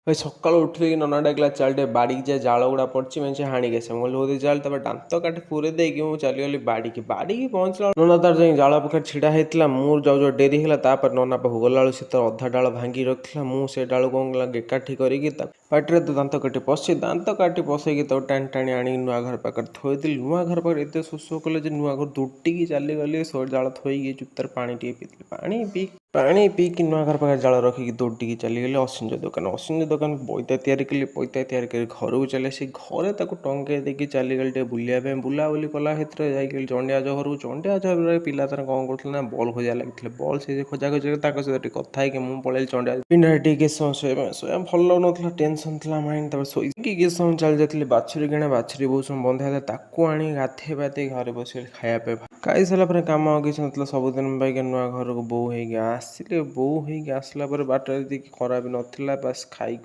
भाई ସକାଳୁ ଉଠିକି ନନା ଡାକିଲା ଚାଲ ଟିକେ ବାଡ଼ିକି ଯାଏ ଜାଳ ଗୁଡ଼ା ପଡ଼ିଛି ମେଞ୍ଚେ ହାଣିକି ଆସିବା। ମୁଁ କହିଲି ହଉ ଚାଲ। ତାପରେ ଦାନ୍ତ କାଠି ପୁରେଇ ଦେଇକି ମୁଁ ଚାଲିଗଲି ବାଡ଼ିକି ପହଞ୍ଚିଲା ବେଳକୁ ନନା ତାର ଯାଇ ଜାଳ ପାଖରେ ଛିଡ଼ା ହେଇଥିଲା। ମୁଁ ଯାଉ ଡେରି ହେଲା। ତାପରେ ନନା ପାଖକୁ ଗଲାବେଳକୁ ସେ ତ ଅଧା ଡାଳ ଭାଙ୍ଗି ରଖିଥିଲା। ମୁଁ ସେ ଡାଳକୁ କ'ଣ କଲା ଏକାଠି କରିକି ପାଟିରେ ତ ଦାନ୍ତ କାଠି ପଶେଇକି ତାକୁ ଟାଣି ଟାଣି ଆଣିକି ନୂଆ ଘର ପାଖରେ ଥୋଇଥିଲି। ନୂଆ ଘର ପାଖରେ ଏତେ ଶୋଷ କଲେ ଯେ ନୂଆ ଘର ଦୌଡ଼ିକି ଚାଲିଗଲି। ଜାଳ ଥୋଇକି ଚୁପଚାପ ପାଣି ଟିକେ ପିଇଥିଲି। ପାଣି ପିଇକି ନୂଆ ଘର ପାଖରେ ଜାଳ ରଖିକି ଦୌଡ଼ିକି ଚାଲିଗଲି ଅସିଞ୍ଜ ଦୋକାନ ପଇତା ତିଆରି କରି ଘରକୁ ଚାଲି ଆସି ଘରେ ତାକୁ ଟଙ୍ଗେଇ ଦେଇକି ଚାଲିଗଲି ଟିକେ ବୁଲିବା ପାଇଁ। ବୁଲାବୁଲି କଲା ଭିତରେ ଯାଇକି ଚଣ୍ଡିଆ ଘରକୁ। ଚଣ୍ଡିଆ ଘରରେ ପିଲା ତାର କ'ଣ କରୁଥିଲେ ନା ବଲ୍ ଖୋଜା ଲାଗିଥିଲେ। ବଲ୍ ସେ ଖୋଜାଖୋଜି ତାଙ୍କ ସହିତ ଟିକେ କଥା ହେଇକି ମୁଁ ପଳେଇଲି ଚଣ୍ଡିଆ ପିଣ୍ଡାରେ ଟିକେ କିଛି ସମୟ ଶୋଇବା ଭଲ ଲାଗୁନଥିଲା। ଟେନସନ୍ ଥିଲା ମାଇଣ୍ଡ। ତାପରେ ଶୋଇକି କିଛି ସମୟ ଚାଲି ଯାଇଥିଲି। ବାଛୁରୀ କିଣା ବାଛୁରୀ ବହୁତ ସମୟ ବନ୍ଧା ହେଇଥିଲା। ତାକୁ ଆଣି ଗାଧେଇ ପାଧେଇ ଘରେ ବସିକି ଖାଇବା ପାଇଁ ଖାଇସାରିଲା ପରେ କାମ ଆଉ କିଛି ନଥିଲା। ସବୁଦିନ ପାଇଁକା ନୂଆ ଘରକୁ ବୋଉ ହେଇକି ଆସିଲି। ବୋଉ ହେଇକି ଆସିଲା ପରେ ବାଟରେ ଖରା ବି ନଥିଲା। ବାସ୍ ଖାଇ